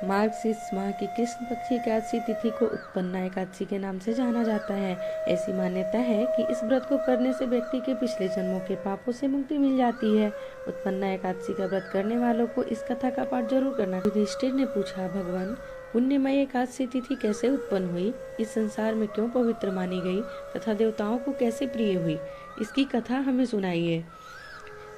मार्गशीर्ष माह की कृष्ण पक्ष की एकादशी तिथि को उत्पन्ना एकादशी के नाम से जाना जाता है। ऐसी मान्यता है कि इस व्रत को करने से व्यक्ति के पिछले जन्मों के पापों से मुक्ति मिल जाती है। उत्पन्ना एकादशी का व्रत करने वालों को इस कथा का पाठ जरूर करना। युधिष्ठिर ने पूछा, भगवान, पुण्यमयी एकादशी तिथि कैसे उत्पन्न हुई, इस संसार में क्यों पवित्र मानी गई तथा देवताओं को कैसे प्रिय हुई, इसकी कथा हमें सुनाइए।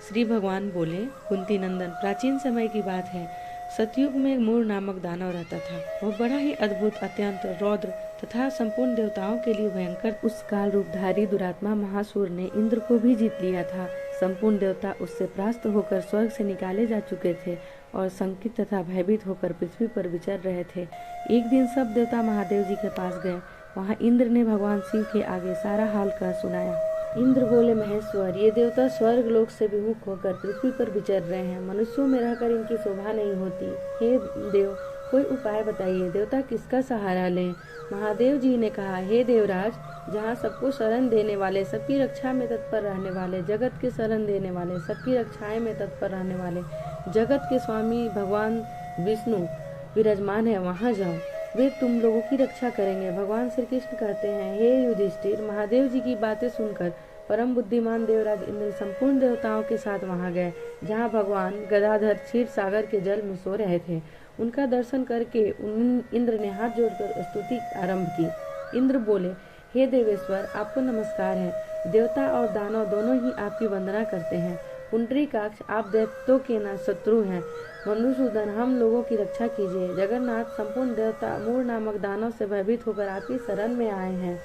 श्री भगवान बोले, कुंती नंदन, प्राचीन समय की बात है। सतयुग में मूर नामक दानव रहता था। वह बड़ा ही अद्भुत, अत्यंत रौद्र तथा संपूर्ण देवताओं के लिए भयंकर। उस काल रूपधारी दुरात्मा महासुर ने इंद्र को भी जीत लिया था। संपूर्ण देवता उससे परास्त होकर स्वर्ग से निकाले जा चुके थे और शंकित तथा भयभीत होकर पृथ्वी पर विचर रहे थे। एक दिन सब देवता महादेव जी के पास गए। वहाँ इंद्र ने भगवान शिव के आगे सारा हाल कह सुनाया। इंद्र बोले, महेश्वर, ये देवता स्वर्ग लोक से विमुख होकर पृथ्वी पर विचर रहे हैं। मनुष्यों में रहकर इनकी शोभा नहीं होती। हे देव, कोई उपाय बताइए, देवता किसका सहारा लें। महादेव जी ने कहा, हे देवराज, जहाँ सबको शरण देने वाले, सबकी रक्षा में तत्पर रहने वाले, जगत के शरण देने वाले, सबकी रक्षाएं में तत्पर रहने वाले, जगत के स्वामी भगवान विष्णु विराजमान है, वहाँ जाओ, वे तुम लोगों की रक्षा करेंगे। भगवान श्री कृष्ण कहते हैं, हे युधिष्ठिर, महादेव जी की बातें सुनकर परम बुद्धिमान देवराज इंद्र संपूर्ण देवताओं के साथ वहां गए, जहां भगवान गदाधर क्षीर सागर के जल में सो रहे थे। उनका दर्शन करके इंद्र ने हाथ जोड़कर स्तुति आरंभ की। इंद्र बोले, हे देवेश्वर, आपको नमस्कार है। देवता और दानव दोनों ही आपकी वंदना करते हैं। पुंडरीकाक्ष, आप दैत्यों के न शत्रु हैं। मधुसूदन, हम लोगों की रक्षा कीजिए। जगन्नाथ, संपूर्ण देवता मूर नामक दानव से भयभीत होकर आपकी शरण में आए हैं।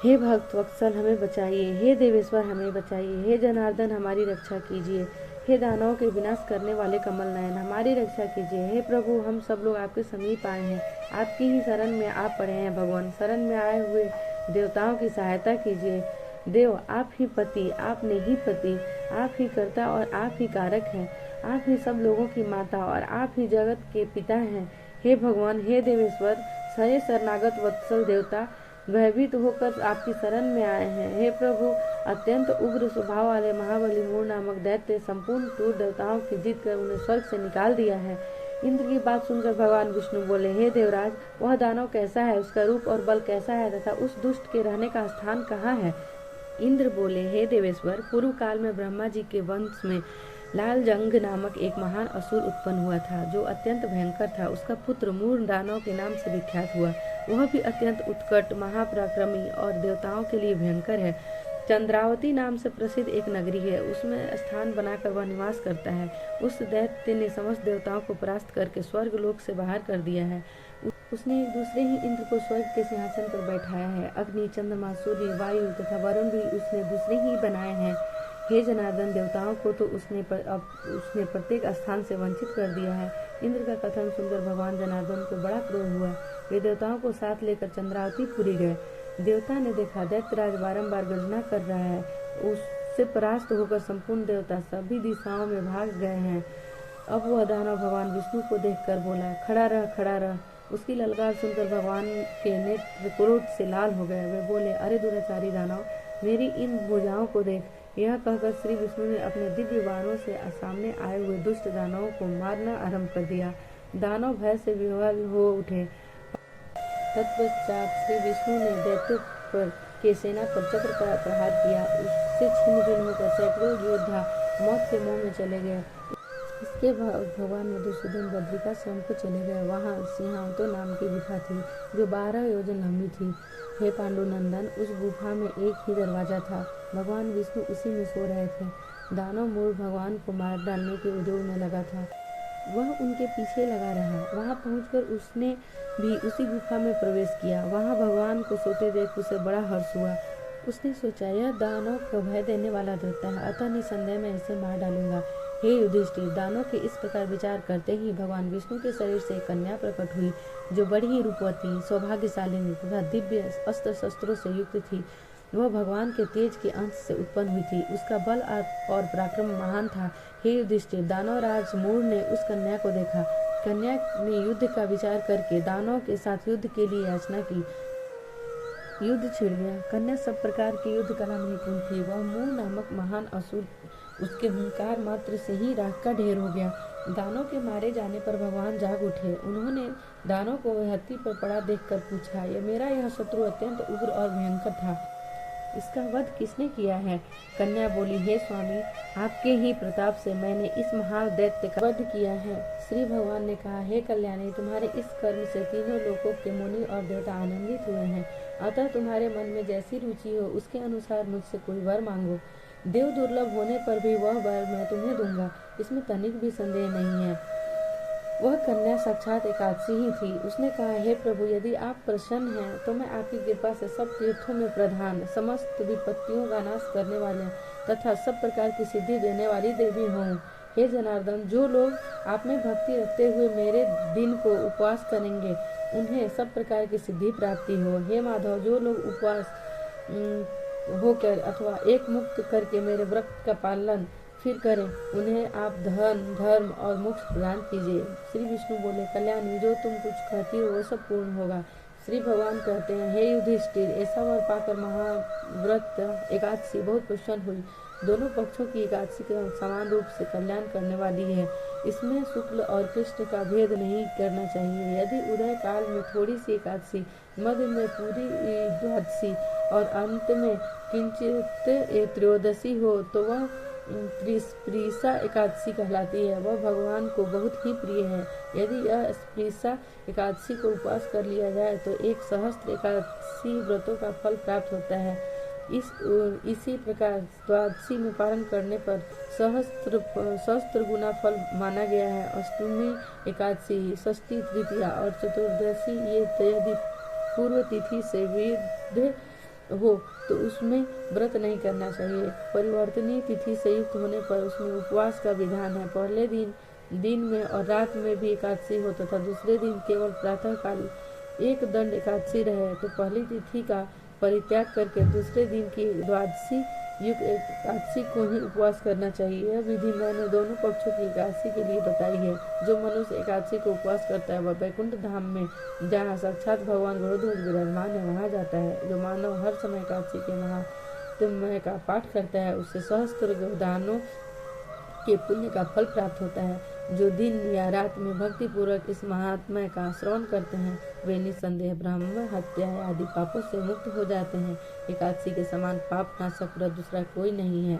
हे भक्त वत्सल, हमें बचाइए। हे देवेश्वर, हमें बचाइए। हे जनार्दन, हमारी रक्षा कीजिए। हे दानवों के विनाश करने वाले कमल नयन, हमारी रक्षा कीजिए। हे प्रभु, हम सब लोग आपके समीप आए हैं। आपकी ही शरण में आप पड़े हैं। भगवान, शरण में आए हुए देवताओं की सहायता कीजिए। देव, आप ही पति, आपने ही पति, आप ही कर्ता और आप ही कारक हैं। आप ही सब लोगों की माता और आप ही जगत के पिता हैं। हे भगवान, हे देवेश्वर, सारे शरणागत वत्सल देवता भयभीत होकर आपकी शरण में आए हैं। हे प्रभु, अत्यंत उग्र स्वभाव वाले महाबली मूर नामक दैत्य संपूर्ण क्रूर देवताओं की जीत कर उन्हें स्वर्ग से निकाल दिया है। इंद्र की बात सुनकर भगवान विष्णु बोले, हे देवराज, वह दानव कैसा है, उसका रूप और बल कैसा है तथा उस दुष्ट के रहने का स्थान कहाँ है। इंद्र बोले, हे देवेश्वर, पूर्व काल में ब्रह्मा जी के वंश में लाल जंग नामक एक महान असुर उत्पन्न हुआ था, जो अत्यंत भयंकर था। उसका पुत्र मूर दानव के नाम से विख्यात हुआ। वह भी अत्यंत उत्कट, महापराक्रमी और देवताओं के लिए भयंकर है। चंद्रावती नाम से प्रसिद्ध एक नगरी है, उसमें स्थान बनाकर वह निवास करता है। उस दैत्य ने समस्त देवताओं को परास्त करके स्वर्ग लोक से बाहर कर दिया है। उसने एक दूसरे ही इंद्र को स्वर्ग के सिंहासन पर बैठाया है। अग्नि, चंद्रमा, सूर्य, वायु तथा वरुण भी उसने दूसरे ही बनाए हैं। हे जनार्दन, देवताओं को तो उसने प्रत्येक स्थान से वंचित कर दिया है। इंद्र का कथन सुनकर भगवान जनार्दन को बड़ा क्रोध हुआ। वे देवताओं को साथ लेकर चंद्रावतीपुरी गए। देवता ने देखा दैत्यराज बारंबार गर्जना कर रहा है। उससे परास्त होकर संपूर्ण देवता सभी दिशाओं में भाग गए हैं। अब वह दानव भगवान विष्णु को देखकर बोला, खड़ा रह, खड़ा रह। उसकी ललकार सुनकर भगवान के नेत्र क्रोध से लाल हो गए। वे बोले, अरे दुराचारी दानव, मेरी इन भुजाओं को देख। यह कहकर श्री विष्णु ने अपने दिव्य बाणों से सामने आए हुए दुष्ट दानवों को मारना आरंभ कर दिया। दानव भय से विह्वल हो उठे। तत्पश्चात श्री विष्णु ने दैत्यों पर के सेना पर चक्र का प्रहार किया। उससे छिन्न भिन्न होकर सैकड़ों योद्धा मौत के मुंह में चले गए। इसके बाद भगवान मधुसूदन बद्रिकाश्रम को चले गए। वहाँ सिंहावतो नाम की गुफा थी, जो 12 योजन लंबी थी। हे पांडुनंदन, उस गुफा में एक ही दरवाजा था। भगवान विष्णु उसी में सो रहे थे। दानव मूर भगवान को मार डालने के उद्योग में लगा था। वह उनके पीछे लगा रहा। वहां पहुंचकर उसने भी उसी गुफा में प्रवेश किया। वहां भगवान को सोते देख उसे बड़ा हर्ष हुआ। उसने सोचा, यह दानव को भय देने वाला देवता है, अतः निसंदेह मैं इसे मार डालूंगा। हे युधिष्ठिर, दानव के इस प्रकार विचार करते ही भगवान विष्णु के शरीर से एक कन्या प्रकट हुई, जो बड़ी ही रूपवती, सौभाग्यशालिनी तथा दिव्य अस्त्र शस्त्रों से युक्त थी। वह भगवान के तेज के अंश से उत्पन्न हुई थी। उसका बल और पराक्रम महान था। हे युधिष्ठिर, दानवराज मूर ने उस कन्या को देखा। कन्या ने युद्ध का विचार करके दानव के साथ युद्ध के लिए याचना की। युद्ध छिड़ गया। कन्या सब प्रकार की युद्ध कला में निपुण थी। वह मूर नामक महान असुर उसके हुंकार मात्र से ही राख का ढेर हो गया। दानों के मारे जाने पर भगवान जाग उठे। उन्होंने दानों को धरती पर पड़ा देखकर पूछा, यह शत्रु अत्यंत उग्र और भयंकर था, इसका वध किसने किया है? कन्या बोली, हे स्वामी, आपके ही प्रताप से मैंने इस महान दैत्य का वध किया है। श्री भगवान ने कहा, हे कल्याणी, तुम्हारे इस कर्म से तीनों लोकों के मुनि और देवता आनंदित हुए हैं, अतः तुम्हारे मन में जैसी रुचि हो उसके अनुसार मुझसे कोई वर मांगो। देव दुर्लभ होने पर भी वह वर मैं तुम्हें दूंगा, इसमें तनिक भी संदेह नहीं है। वह कन्या साक्षात एकादशी ही थी। उसने कहा, हे प्रभु, यदि आप प्रसन्न हैं तो मैं आपकी कृपा से सब तीर्थों में प्रधान, समस्त विपत्तियों का नाश करने वाले तथा सब प्रकार की सिद्धि देने वाली देवी हूँ। हे जनार्दन, जो लोग आप में भक्ति रखते हुए मेरे दिन को उपवास करेंगे उन्हें सब प्रकार की सिद्धि प्राप्ति हो। हे माधव, जो लोग उपवास होकर अथवा एक मुक्त करके मेरे व्रत का पालन फिर करें, उन्हें आप धन, धर्म और मोक्ष प्रदान कीजिए। श्री विष्णु बोले, कल्याणी, जो तुम कुछ कहती हो वो सब पूर्ण होगा। श्री भगवान कहते हैं, हे युधिष्ठिर, ऐसा वर पाकर महाव्रत एकादशी बहुत प्रसन्न हुई। दोनों पक्षों की एकादशी समान रूप से कल्याण करने वाली है। इसमें शुक्ल और कृष्ण का भेद नहीं करना चाहिए। यदि उदय काल में थोड़ी सी एकादशी, मध्य में पूरी द्वादशी और अंत में किंचित त्रयोदशी हो तो वह स्पृशा एकादशी कहलाती है। वह भगवान को बहुत ही प्रिय है। यदि यह स्पृशा एकादशी को उपवास कर लिया जाए तो 1 सहस्त्र एकादशी व्रतों का फल प्राप्त होता है। इसी प्रकार द्वादशी में पारण करने पर सहस्त्र गुना फल माना गया है। अष्टमी एकादशी, षष्ठी, तृतीया और चतुर्दशी ये यदि पूर्व तिथि से विद्ध हो तो उसमें व्रत नहीं करना चाहिए। परिवर्तनीय तिथि से युक्त होने पर उसमें उपवास का विधान है। पहले दिन में और रात में भी एकादशी हो तथा दूसरे दिन केवल प्रातः काल एक दंड एकादशी रहे तो पहली तिथि का परित्याग करके दूसरे दिन की द्वादशी युक्त एकादशी को ही उपवास करना चाहिए। यह विधि मैंने दोनों पक्षों की एकादशी के लिए बताई है। जो मनुष्य एकादशी को उपवास करता है वह वैकुंठ धाम में, जहाँ साक्षात भगवान गरुड़ध्वज विराजमान है, वहाँ जाता है। जो मानव हर समय एकादशी के महात्म्य का पाठ करता है उससे सहस्त्र दानों के पुण्य का फल प्राप्त होता है। जो दिन या रात में भक्ति पूर्वक इस महात्म्य का श्रवण करते हैं वे निसंदेह ब्राह्मण हत्या आदि पापों से मुक्त हो जाते हैं। एकादशी के समान पाप नाशक व्रत दूसरा कोई नहीं है।